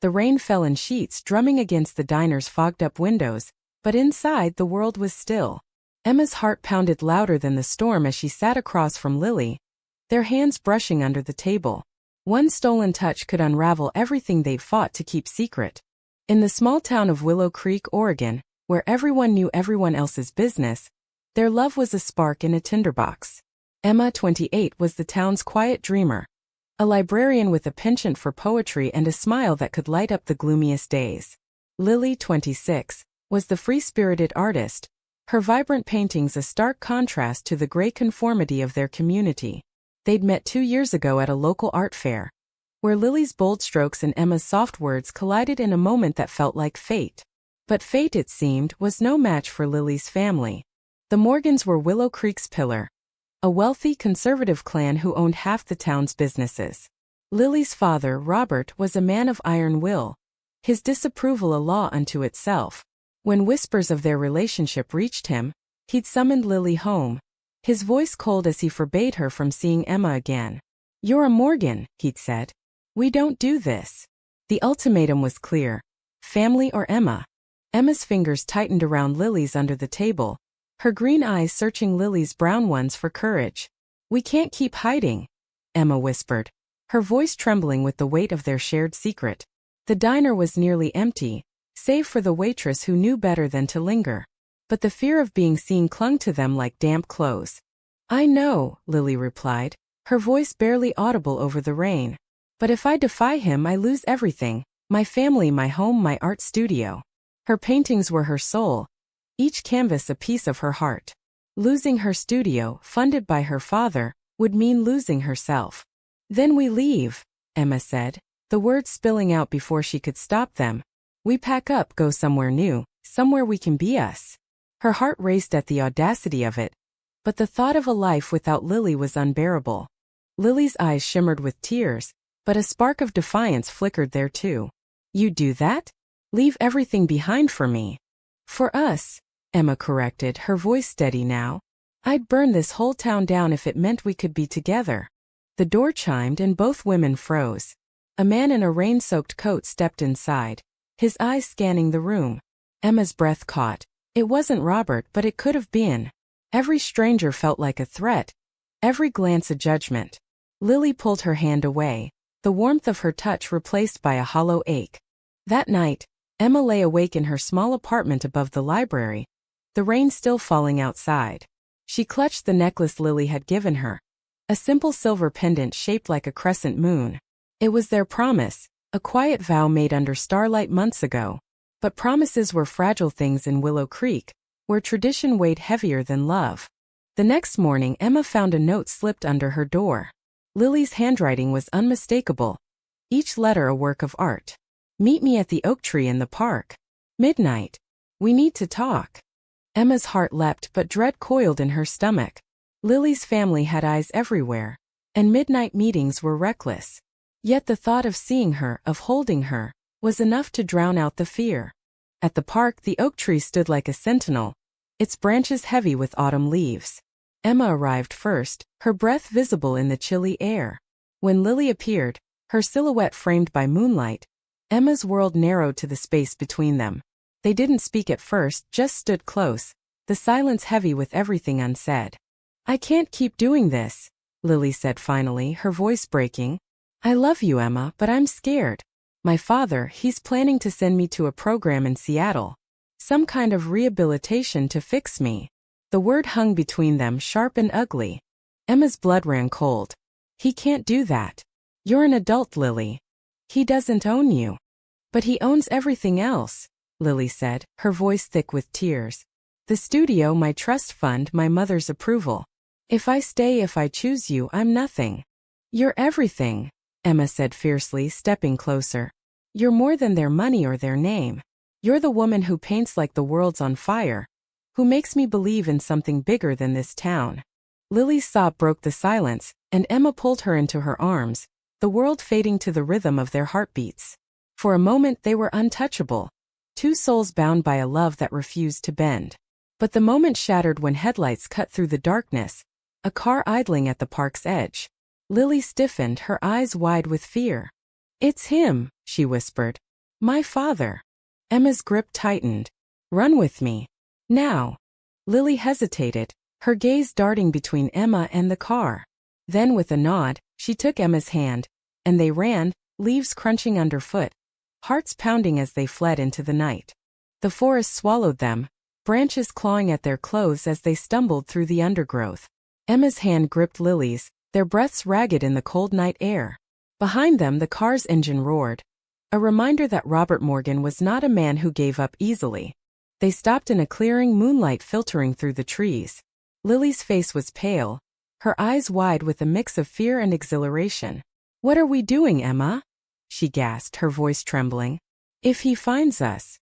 The rain fell in sheets drumming against the diner's fogged-up windows, but inside the world was still. Emma's heart pounded louder than the storm as she sat across from Lily, their hands brushing under the table. One stolen touch could unravel everything they'd fought to keep secret. In the small town of Willow Creek, Oregon, where everyone knew everyone else's business, their love was a spark in a tinderbox. Emma, 28, was the town's quiet dreamer, a librarian with a penchant for poetry and a smile that could light up the gloomiest days. Lily, 26, was the free-spirited artist, her vibrant paintings a stark contrast to the gray conformity of their community. They'd met 2 years ago at a local art fair, where Lily's bold strokes and Emma's soft words collided in a moment that felt like fate. But fate, it seemed, was no match for Lily's family. The Morgans were Willow Creek's pillar, a wealthy, conservative clan who owned half the town's businesses. Lily's father, Robert, was a man of iron will, his disapproval a law unto itself. When whispers of their relationship reached him, he'd summoned Lily home, his voice cold as he forbade her from seeing Emma again. "You're a Morgan," he'd said. "We don't do this." The ultimatum was clear: family or Emma. Emma's fingers tightened around Lily's under the table, her green eyes searching Lily's brown ones for courage. "We can't keep hiding," Emma whispered, her voice trembling with the weight of their shared secret. The diner was nearly empty, save for the waitress who knew better than to linger. But the fear of being seen clung to them like damp clothes. "I know," Lily replied, her voice barely audible over the rain. "But if I defy him, I lose everything: my family, my home, my art studio." Her paintings were her soul, each canvas a piece of her heart. Losing her studio, funded by her father, would mean losing herself. "Then we leave," Emma said, the words spilling out before she could stop them. "We pack up, go somewhere new, somewhere we can be us." Her heart raced at the audacity of it, but the thought of a life without Lily was unbearable. Lily's eyes shimmered with tears, but a spark of defiance flickered there too. "You do that? Leave everything behind for me?" "For us," Emma corrected, her voice steady now. "I'd burn this whole town down if it meant we could be together." The door chimed and both women froze. A man in a rain-soaked coat stepped inside, his eyes scanning the room. Emma's breath caught. It wasn't Robert, but it could have been. Every stranger felt like a threat, every glance a judgment. Lily pulled her hand away, the warmth of her touch replaced by a hollow ache. That night, Emma lay awake in her small apartment above the library, the rain still falling outside. She clutched the necklace Lily had given her, a simple silver pendant shaped like a crescent moon. It was their promise, a quiet vow made under starlight months ago. But promises were fragile things in Willow Creek, where tradition weighed heavier than love. The next morning, Emma found a note slipped under her door. Lily's handwriting was unmistakable, each letter a work of art. "Meet me at the oak tree in the park. Midnight. We need to talk." Emma's heart leapt, but dread coiled in her stomach. Lily's family had eyes everywhere, and midnight meetings were reckless. Yet the thought of seeing her, of holding her, was enough to drown out the fear. At the park, the oak tree stood like a sentinel, its branches heavy with autumn leaves. Emma arrived first, her breath visible in the chilly air. When Lily appeared, her silhouette framed by moonlight, Emma's world narrowed to the space between them. They didn't speak at first, just stood close, the silence heavy with everything unsaid. "I can't keep doing this," Lily said finally, her voice breaking. "I love you, Emma, but I'm scared. My father, he's planning to send me to a program in Seattle. Some kind of rehabilitation to fix me." The word hung between them, sharp and ugly. Emma's blood ran cold. "He can't do that. You're an adult, Lily. He doesn't own you." "But he owns everything else," Lily said, her voice thick with tears. "The studio, my trust fund, my mother's approval. If I stay, if I choose you, I'm nothing." "You're everything," Emma said fiercely, stepping closer. "You're more than their money or their name. You're the woman who paints like the world's on fire, who makes me believe in something bigger than this town." Lily's sob broke the silence, and Emma pulled her into her arms, the world fading to the rhythm of their heartbeats. For a moment they were untouchable, two souls bound by a love that refused to bend. But the moment shattered when headlights cut through the darkness, a car idling at the park's edge. Lily stiffened, her eyes wide with fear. "It's him," she whispered, My father. Emma's grip tightened. Run with me. Now. Lily hesitated, her gaze darting between Emma and the car. Then with a nod, she took Emma's hand, and they ran, leaves crunching underfoot, hearts pounding as they fled into the night. The forest swallowed them, branches clawing at their clothes as they stumbled through the undergrowth. Emma's hand gripped Lily's, their breaths ragged in the cold night air. Behind them the car's engine roared. A reminder that Robert Morgan was not a man who gave up easily. They stopped in a clearing, moonlight filtering through the trees. Lily's face was pale, her eyes wide with a mix of fear and exhilaration. What are we doing, Emma? She gasped, her voice trembling. If he finds us.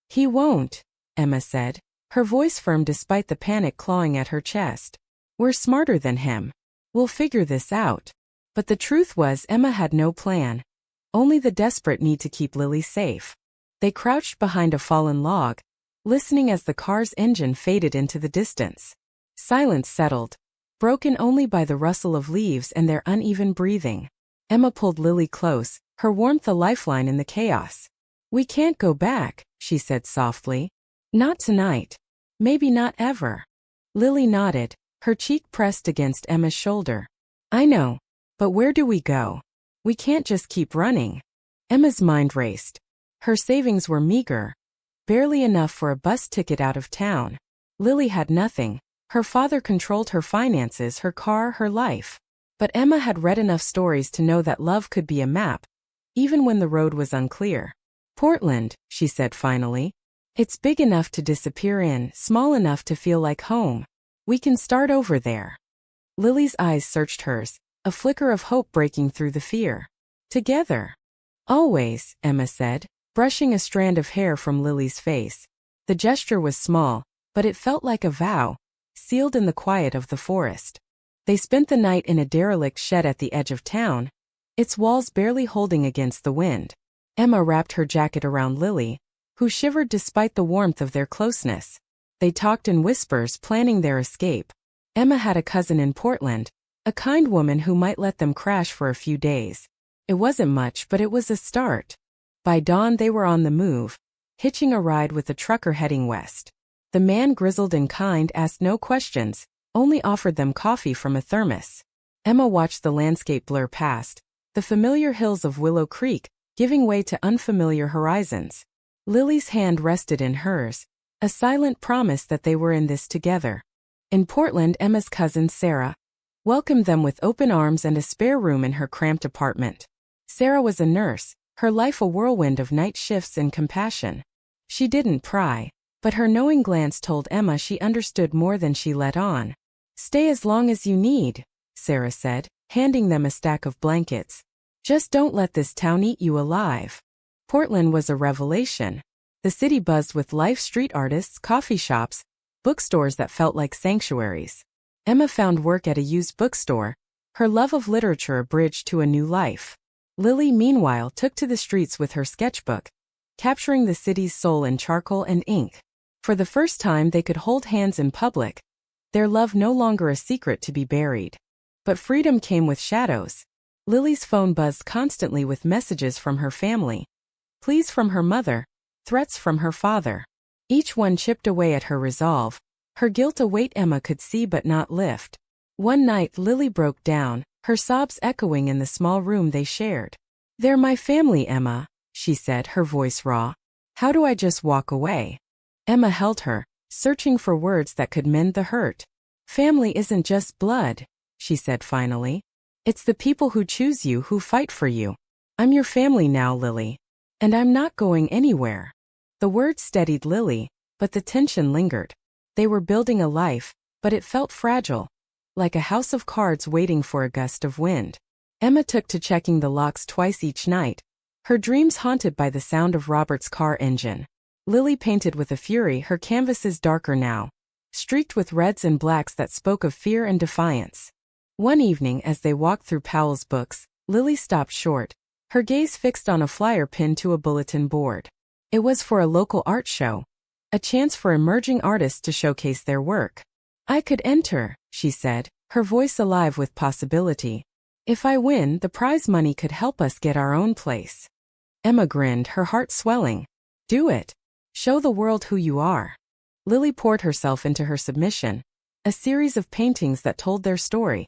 He won't, Emma said, her voice firm despite the panic clawing at her chest. We're smarter than him. We'll figure this out. But the truth was Emma had no plan. Only the desperate need to keep Lily safe. They crouched behind a fallen log, listening as the car's engine faded into the distance. Silence settled, broken only by the rustle of leaves and their uneven breathing. Emma pulled Lily close, her warmth a lifeline in the chaos. We can't go back, she said softly. Not tonight. Maybe not ever. Lily nodded, her cheek pressed against Emma's shoulder. I know. But where do we go? We can't just keep running. Emma's mind raced. Her savings were meager, barely enough for a bus ticket out of town. Lily had nothing. Her father controlled her finances, her car, her life. But Emma had read enough stories to know that love could be a map, even when the road was unclear. Portland, she said finally. It's big enough to disappear in, small enough to feel like home. We can start over there. Lily's eyes searched hers, a flicker of hope breaking through the fear. Together. Always, Emma said, brushing a strand of hair from Lily's face. The gesture was small, but it felt like a vow, sealed in the quiet of the forest. They spent the night in a derelict shed at the edge of town, its walls barely holding against the wind. Emma wrapped her jacket around Lily, who shivered despite the warmth of their closeness. They talked in whispers, planning their escape. Emma had a cousin in Portland, a kind woman who might let them crash for a few days. It wasn't much, but it was a start. By dawn they were on the move, hitching a ride with a trucker heading west. The man, grizzled and kind, asked no questions, only offered them coffee from a thermos. Emma watched the landscape blur past, the familiar hills of Willow Creek, giving way to unfamiliar horizons. Lily's hand rested in hers, a silent promise that they were in this together. In Portland, Emma's cousin Sarah welcomed them with open arms and a spare room in her cramped apartment. Sarah was a nurse, her life a whirlwind of night shifts and compassion. She didn't pry, but her knowing glance told Emma she understood more than she let on. Stay as long as you need, Sarah said, handing them a stack of blankets. Just don't let this town eat you alive. Portland was a revelation. The city buzzed with life, street artists, coffee shops, bookstores that felt like sanctuaries. Emma found work at a used bookstore, her love of literature a bridge to a new life. Lily, meanwhile, took to the streets with her sketchbook, capturing the city's soul in charcoal and ink. For the first time they could hold hands in public, their love no longer a secret to be buried. But freedom came with shadows. Lily's phone buzzed constantly with messages from her family, pleas from her mother, threats from her father. Each one chipped away at her resolve, her guilt a weight Emma could see but not lift. One night Lily broke down, her sobs echoing in the small room they shared. They're my family, Emma, she said, her voice raw. How do I just walk away? Emma held her, searching for words that could mend the hurt. Family isn't just blood, she said finally. It's the people who choose you, who fight for you. I'm your family now, Lily. And I'm not going anywhere. The words steadied Lily, but the tension lingered. They were building a life, but it felt fragile, like a house of cards waiting for a gust of wind. Emma took to checking the locks twice each night, her dreams haunted by the sound of Robert's car engine. Lily painted with a fury, her canvases darker now, streaked with reds and blacks that spoke of fear and defiance. One evening as they walked through Powell's books, Lily stopped short, her gaze fixed on a flyer pinned to a bulletin board. It was for a local art show, a chance for emerging artists to showcase their work. I could enter, she said, her voice alive with possibility. If I win, the prize money could help us get our own place. Emma grinned, her heart swelling. Do it. Show the world who you are. Lily poured herself into her submission, a series of paintings that told their story.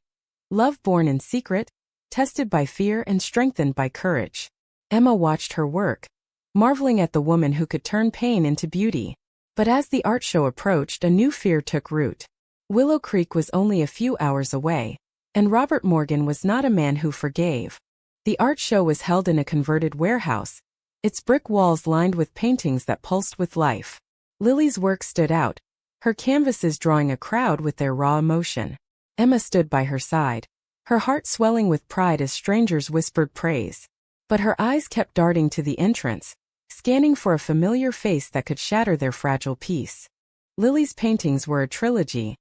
Love born in secret, tested by fear and strengthened by courage. Emma watched her work, marveling at the woman who could turn pain into beauty. But as the art show approached, a new fear took root. Willow Creek was only a few hours away, and Robert Morgan was not a man who forgave. The art show was held in a converted warehouse, its brick walls lined with paintings that pulsed with life. Lily's work stood out, her canvases drawing a crowd with their raw emotion. Emma stood by her side, her heart swelling with pride as strangers whispered praise. But her eyes kept darting to the entrance, scanning for a familiar face that could shatter their fragile peace. Lily's paintings were a trilogy: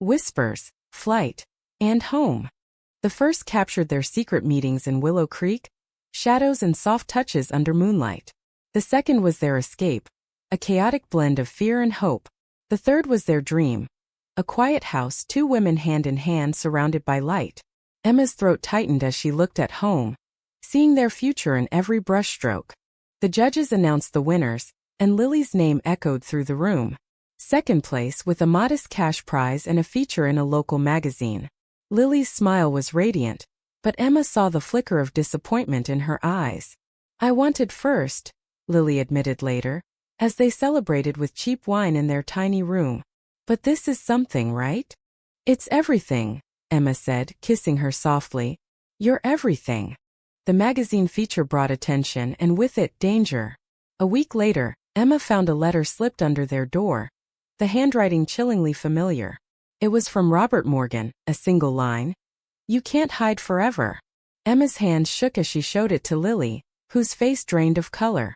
Whispers, Flight, and Home. The first captured their secret meetings in Willow Creek, shadows and soft touches under moonlight. The second was their escape, a chaotic blend of fear and hope. The third was their dream, a quiet house, two women hand in hand surrounded by light. Emma's throat tightened as she looked at Home, seeing their future in every brushstroke. The judges announced the winners, and Lily's name echoed through the room. Second place with a modest cash prize and a feature in a local magazine. Lily's smile was radiant, but Emma saw the flicker of disappointment in her eyes. I wanted first, Lily admitted later, as they celebrated with cheap wine in their tiny room. But this is something, right? It's everything, Emma said, kissing her softly. You're everything. The magazine feature brought attention and with it danger. A week later, Emma found a letter slipped under their door, the handwriting chillingly familiar. It was from Robert Morgan, a single line. You can't hide forever. Emma's hand shook as she showed it to Lily, whose face drained of color.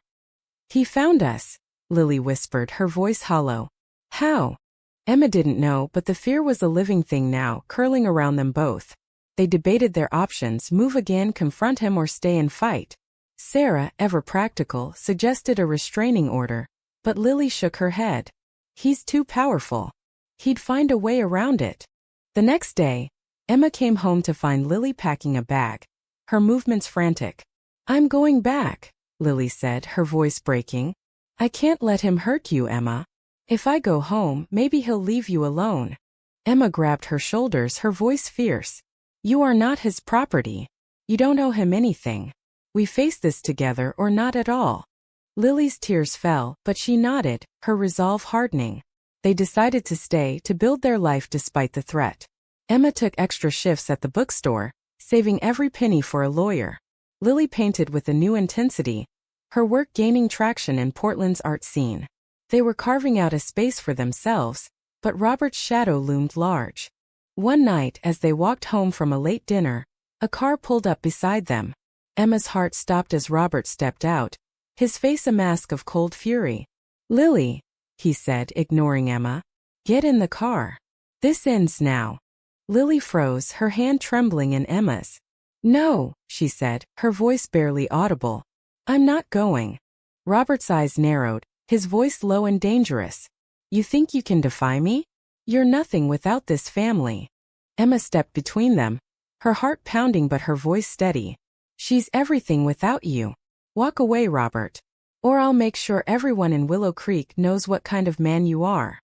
He found us, Lily whispered, her voice hollow. How? Emma didn't know, but the fear was a living thing now, curling around them both. They debated their options: move again, confront him, or stay and fight. Sarah, ever practical, suggested a restraining order, but Lily shook her head. He's too powerful. He'd find a way around it. The next day, Emma came home to find Lily packing a bag, her movements frantic. I'm going back, Lily said, her voice breaking. I can't let him hurt you, Emma. If I go home, maybe he'll leave you alone. Emma grabbed her shoulders, her voice fierce. You are not his property. You don't owe him anything. We face this together or not at all. Lily's tears fell, but she nodded, her resolve hardening. They decided to stay, to build their life despite the threat. Emma took extra shifts at the bookstore, saving every penny for a lawyer. Lily painted with a new intensity, her work gaining traction in Portland's art scene. They were carving out a space for themselves, but Robert's shadow loomed large. One night, as they walked home from a late dinner, a car pulled up beside them. Emma's heart stopped as Robert stepped out, his face a mask of cold fury. Lily, he said, ignoring Emma. Get in the car. This ends now. Lily froze, her hand trembling in Emma's. No, she said, her voice barely audible. I'm not going. Robert's eyes narrowed, his voice low and dangerous. You think you can defy me? You're nothing without this family. Emma stepped between them, her heart pounding but her voice steady. She's everything without you. Walk away, Robert. Or I'll make sure everyone in Willow Creek knows what kind of man you are.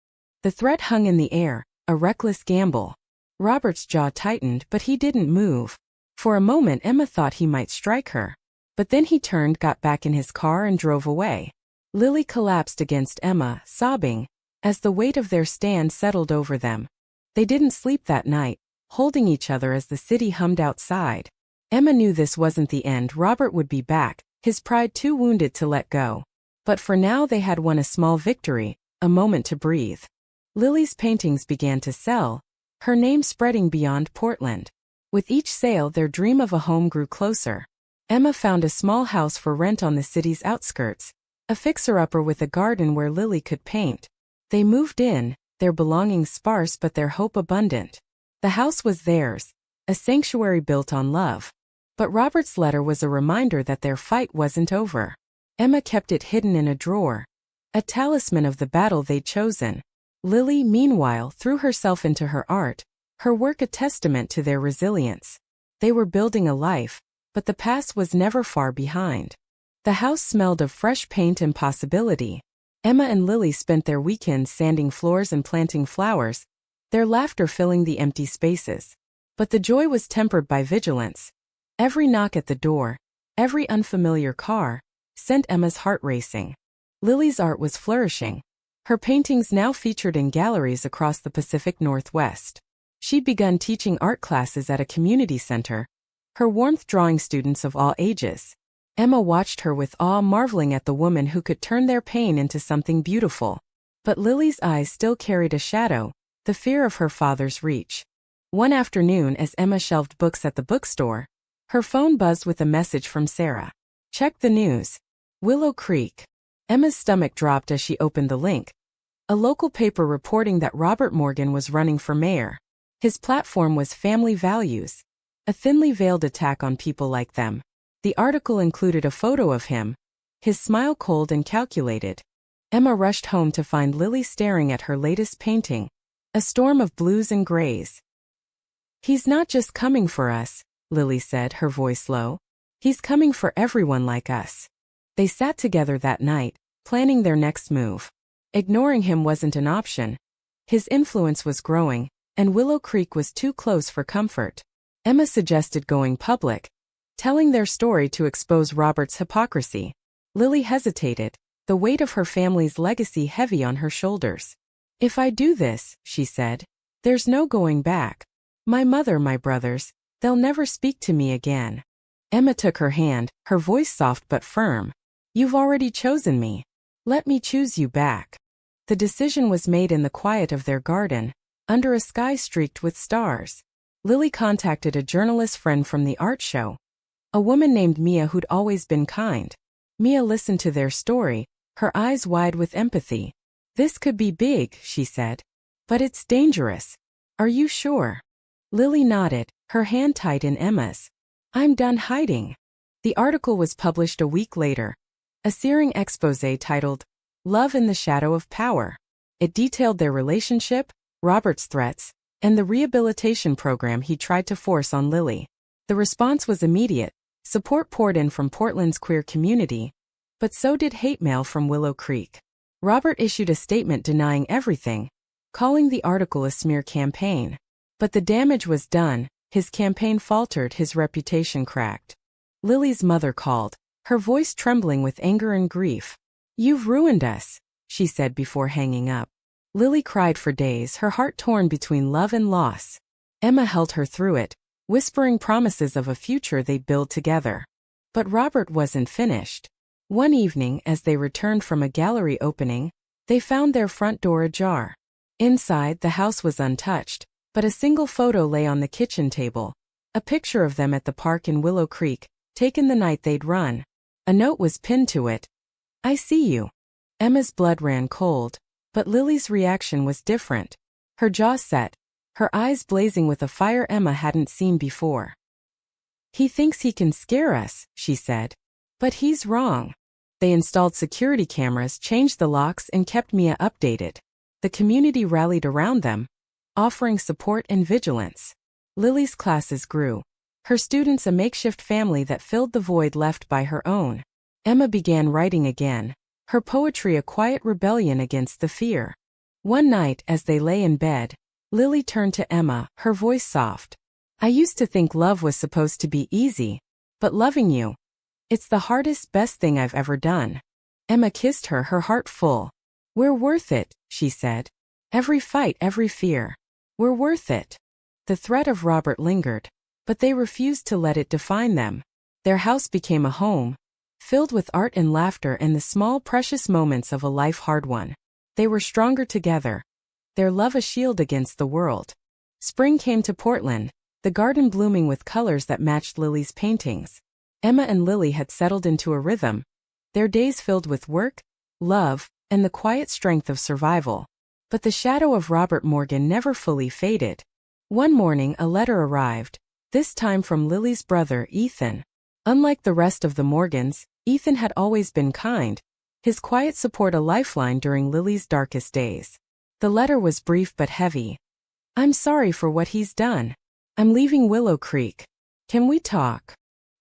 The threat hung in the air, a reckless gamble. Robert's jaw tightened, but he didn't move. For a moment Emma thought he might strike her. But then he turned, got back in his car and drove away. Lily collapsed against Emma, sobbing, as the weight of their stand settled over them. They didn't sleep that night, holding each other as the city hummed outside. Emma knew this wasn't the end. Robert would be back, his pride too wounded to let go. But for now they had won a small victory, a moment to breathe. Lily's paintings began to sell, her name spreading beyond Portland. With each sale their dream of a home grew closer. Emma found a small house for rent on the city's outskirts, a fixer-upper with a garden where Lily could paint. They moved in, their belongings sparse but their hope abundant. The house was theirs, a sanctuary built on love. But Robert's letter was a reminder that their fight wasn't over. Emma kept it hidden in a drawer, a talisman of the battle they'd chosen. Lily, meanwhile, threw herself into her art, her work a testament to their resilience. They were building a life, but the past was never far behind. The house smelled of fresh paint and possibility. Emma and Lily spent their weekends sanding floors and planting flowers, their laughter filling the empty spaces. But the joy was tempered by vigilance. Every knock at the door, every unfamiliar car, sent Emma's heart racing. Lily's art was flourishing. Her paintings now featured in galleries across the Pacific Northwest. She'd begun teaching art classes at a community center, her warmth drawing students of all ages. Emma watched her with awe, marveling at the woman who could turn their pain into something beautiful. But Lily's eyes still carried a shadow, the fear of her father's reach. One afternoon, as Emma shelved books at the bookstore, her phone buzzed with a message from Sarah. "Check the news. Willow Creek." Emma's stomach dropped as she opened the link. A local paper reporting that Robert Morgan was running for mayor. His platform was family values, a thinly veiled attack on people like them. The article included a photo of him, his smile cold and calculated. Emma rushed home to find Lily staring at her latest painting, a storm of blues and grays. "He's not just coming for us," Lily said, her voice low. "He's coming for everyone like us." They sat together that night, planning their next move. Ignoring him wasn't an option. His influence was growing, and Willow Creek was too close for comfort. Emma suggested going public, telling their story to expose Robert's hypocrisy. Lily hesitated, the weight of her family's legacy heavy on her shoulders. "If I do this," she said, "there's no going back. My mother, my brothers, they'll never speak to me again." Emma took her hand, her voice soft but firm. "You've already chosen me. Let me choose you back." The decision was made in the quiet of their garden, under a sky streaked with stars. Lily contacted a journalist friend from the art show, a woman named Mia who'd always been kind. Mia listened to their story, her eyes wide with empathy. "This could be big," she said. "But it's dangerous. Are you sure?" Lily nodded, her hand tight in Emma's. "I'm done hiding." The article was published a week later, a searing exposé titled, "Love in the Shadow of Power." It detailed their relationship, Robert's threats, and the rehabilitation program he tried to force on Lily. The response was immediate. Support poured in from Portland's queer community, but so did hate mail from Willow Creek. Robert issued a statement denying everything, calling the article a smear campaign. But the damage was done, his campaign faltered, his reputation cracked. Lily's mother called, her voice trembling with anger and grief. "You've ruined us," she said before hanging up. Lily cried for days, her heart torn between love and loss. Emma held her through it, whispering promises of a future they'd build together. But Robert wasn't finished. One evening, as they returned from a gallery opening, they found their front door ajar. Inside, the house was untouched, but a single photo lay on the kitchen table, a picture of them at the park in Willow Creek, taken the night they'd run. A note was pinned to it. "I see you." Emma's blood ran cold, but Lily's reaction was different. Her jaw set, her eyes blazing with a fire Emma hadn't seen before. "He thinks he can scare us," she said. "But he's wrong." They installed security cameras, changed the locks, and kept Mia updated. The community rallied around them, offering support and vigilance. Lily's classes grew, her students a makeshift family that filled the void left by her own. Emma began writing again, her poetry a quiet rebellion against the fear. One night, as they lay in bed, Lily turned to Emma, her voice soft. "I used to think love was supposed to be easy, but loving you, it's the hardest, best thing I've ever done." Emma kissed her, her heart full. "We're worth it," she said. "Every fight, every fear. We're worth it." The threat of Robert lingered, but they refused to let it define them. Their house became a home, filled with art and laughter and the small, precious moments of a life hard won. They were stronger together, their love a shield against the world. Spring came to Portland, the garden blooming with colors that matched Lily's paintings. Emma and Lily had settled into a rhythm, their days filled with work, love, and the quiet strength of survival. But the shadow of Robert Morgan never fully faded. One morning a letter arrived, this time from Lily's brother, Ethan. Unlike the rest of the Morgans, Ethan had always been kind, his quiet support a lifeline during Lily's darkest days. The letter was brief but heavy. "I'm sorry for what he's done. I'm leaving Willow Creek. Can we talk?"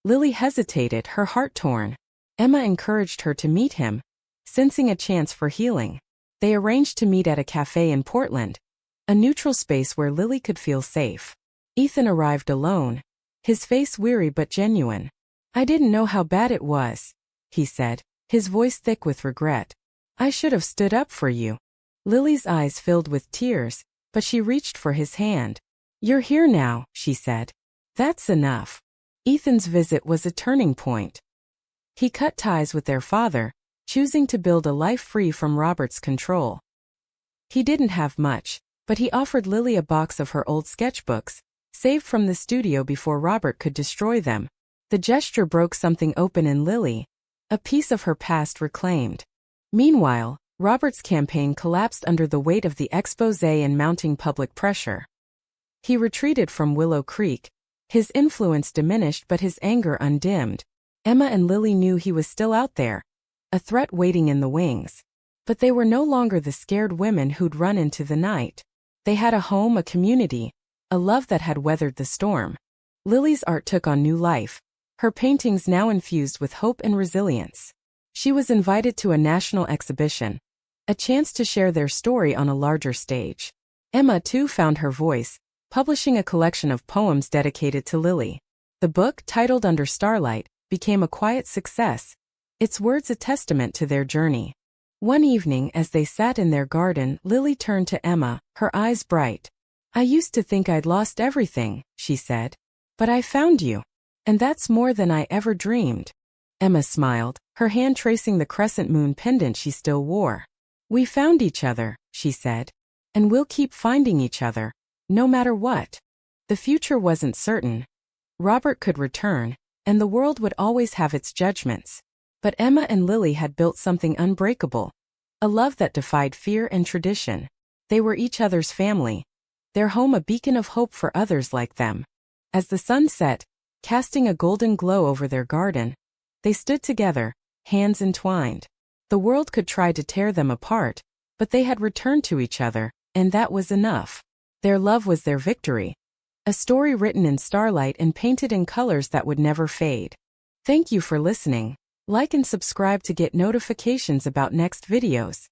Lily hesitated, her heart torn. Emma encouraged her to meet him, sensing a chance for healing. They arranged to meet at a cafe in Portland, a neutral space where Lily could feel safe. Ethan arrived alone, his face weary but genuine. "I didn't know how bad it was," he said, his voice thick with regret. "I should have stood up for you." Lily's eyes filled with tears, but she reached for his hand. "You're here now," she said. "That's enough." Ethan's visit was a turning point. He cut ties with their father, choosing to build a life free from Robert's control. He didn't have much, but he offered Lily a box of her old sketchbooks, saved from the studio before Robert could destroy them. The gesture broke something open in Lily, a piece of her past reclaimed. Meanwhile, Robert's campaign collapsed under the weight of the exposé and mounting public pressure. He retreated from Willow Creek, his influence diminished but his anger undimmed. Emma and Lily knew he was still out there, a threat waiting in the wings. But they were no longer the scared women who'd run into the night. They had a home, a community, a love that had weathered the storm. Lily's art took on new life, her paintings now infused with hope and resilience. She was invited to a national exhibition, a chance to share their story on a larger stage. Emma, too, found her voice, publishing a collection of poems dedicated to Lily. The book, titled Under Starlight, became a quiet success, its words a testament to their journey. One evening, as they sat in their garden, Lily turned to Emma, her eyes bright. "I used to think I'd lost everything," she said. "But I found you. And that's more than I ever dreamed." Emma smiled, her hand tracing the crescent moon pendant she still wore. "We found each other," she said. "And we'll keep finding each other, no matter what." The future wasn't certain. Robert could return, and the world would always have its judgments. But Emma and Lily had built something unbreakable, a love that defied fear and tradition. They were each other's family, their home a beacon of hope for others like them. As the sun set, casting a golden glow over their garden, they stood together, hands entwined. The world could try to tear them apart, but they had returned to each other, and that was enough. Their love was their victory, a story written in starlight and painted in colors that would never fade. Thank you for listening. Like and subscribe to get notifications about next videos.